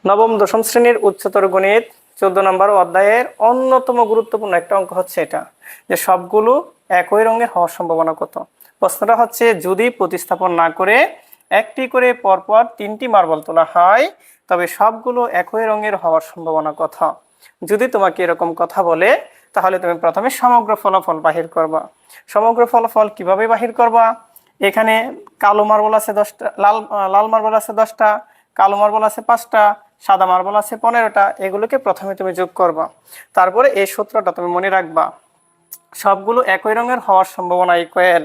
নবম দশম শ্রেণীর উচ্চতর গণিত 14 নম্বর অধ্যায়ের অন্যতম গুরুত্বপূর্ণ একটা অঙ্ক হচ্ছে এটা, যে সবগুলো একই রঙের হওয়ার সম্ভাবনা কত। প্রশ্নটা হচ্ছে, যদি প্রতিস্থাপন না করে একটি করে পরপর 3টি মার্বল তোলা হয় তবে সবগুলো একই রঙের হওয়ার সম্ভাবনা কত। যদি তোমাকে এরকম কথা বলে তাহলে তুমি প্রথমে সমগ্র ফলাফল বাহির করবা। সমগ্র ফলাফল কিভাবে বাহির করবা? এখানে কালো মার্বল আছে 10টা, লাল মার্বল আছে 10টা, কালো মার্বল আছে 5টা, সাদা মার্বল আছে 15টা। এগুলোকে প্রথমে তুমি যোগ করবা। তারপরে এই সূত্রটা তুমি মনে রাখবা, সবগুলো একই রঙের হওয়ার সম্ভাবনা ইকুয়াল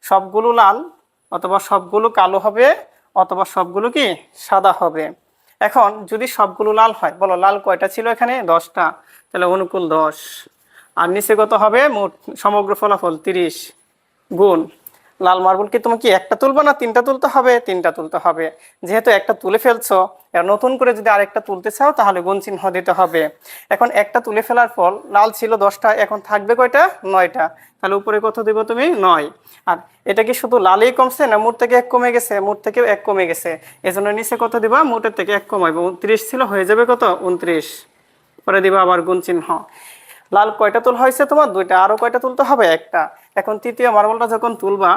সবগুলো লাল অথবা সবগুলো কালো হবে অথবা সবগুলো কি সাদা হবে। এখন যদি সবগুলো লাল হয়, বলো লাল কয়টা ছিল এখানে? 10টা, তাহলে অনুকূল 10। আর নিচে কত হবে? মোট সমগ্র ফলাফল 30 গুণ লাল মার্বল। কি তুমি কি একটা তুলবা না 3টা তুলতে হবে? 3টা তুলতে হবে। যেহেতু একটা তুলে ফেলছো, আর নতুন করে যদি আরেকটা তুলতে চাও তাহলে গুণ চিহ্ন দিতে হবে। এখন একটা তুলে ফেলার পর লাল ছিল 10টা, এখন থাকবে কয়টা? 9টা। তাহলে উপরে কত দিব তুমি? 9। আর এটা কি শুধু লালেই কমছে না মোট থেকে 1 কমে গেছে? মোট থেকেও 1 কমে গেছে, এজন্য নিচে কত দিবা? মোটের থেকে 1 কমাইবো। 29 ছিল, হয়ে যাবে কত? 29। পরে দিবা আবার গুণ চিহ্ন। লাল কয়টা তোলা হয়েছে তোমার? 2টা। আরো কয়টা তুলতে হবে? 1টা। এখন তৃতীয় মার্বলটা যখন তুলবা,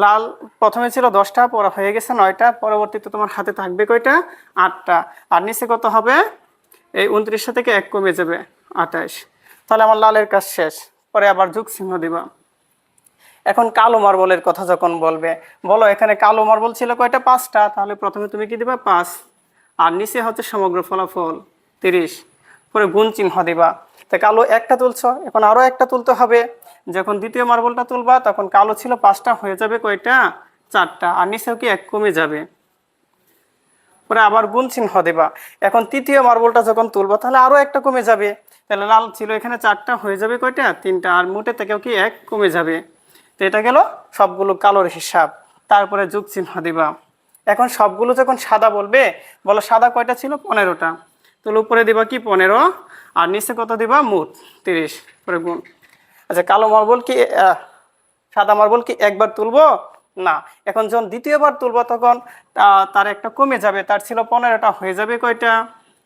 লাল প্রথমে ছিল 10টা, পরে হয়ে গেছে 9টা, পরবর্তীতে তোমার হাতে থাকবে কয়টা? 8টা। আর নিচে কত হবে? এই 29 থেকে 1 কমে যাবে, 28। তাহলে আমার লালের কাজ শেষ। পরে আবার যোগ চিহ্ন দিবা। এখন কালো মার্বলের কথা যখন বলবে, বলো এখানে কালো মার্বল ছিল কয়টা? 5টা। তাহলে প্রথমে তুমি কি দিবা? 5। আর নিচে হচ্ছে সমগ্র ফলাফল 30। পরে গুণ চিহ্ন দিবা। তো কালো একটা তুলছো, এখন আরো একটা তুলতে হবে। যখন দ্বিতীয় মার্বলটা তুলবা তখন কালো ছিল 5টা, হয়ে যাবে কয়টা? 4টা। আর নিচেও কি 1 কমে যাবে। পরে আবার গুণ চিহ্ন দেবা। এখন তৃতীয় মার্বলটা যখন তুলবা তাহলে আরো একটা কমে যাবে। তাহলে লাল ছিল এখানে 4টা, হয়ে যাবে কয়টা? 3টা। আর মোটে থেকেও কি 1 কমে যাবে। তো এটা গেল সবগুলো কালোর হিসাব। তারপরে যোগ চিহ্ন দিবা। এখন সবগুলো যখন সাদা বলবে, বলো সাদা কয়টা ছিল? 15টা। তাহলে উপরে দিবা কি? 15। আর নিচে কত দিবা? মোট 30। পরে গুণ। আচ্ছা, কালো মার্বল কি সাদা মার্বল কি একবার তুলবো? না। এখন যখন দ্বিতীয়বার তুলবো তখন তার একটা কমে যাবে। তার ছিল 15টা, হয়ে যাবে কয়টা?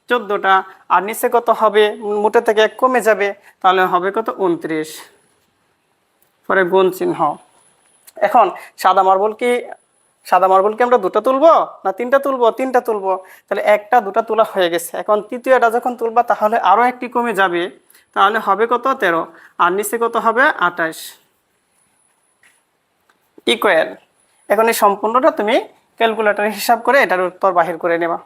14টা। আর নিচে কত হবে? মোটে থেকে 1 কমে যাবে, তাহলে হবে কত? 29। পরে গুণ চিহ্ন। এখন সাদা মার্বল কি আমরা 2টা তুলবো না 3টা তুলবো? 3টা তুলবো। তাহলে 1টা 2টা তোলা হয়ে গেছে। এখন তৃতীয়টা যখন তুলবা তাহলে আরো একটি কমে যাবে, তাহলে হবে কত? 13। আর নিচে কত হবে? 28 ইকুয়াল। এখন এই সম্পূর্ণটা তুমি ক্যালকুলেটরে হিসাব করে এটার উত্তর বাহির করে নেবা।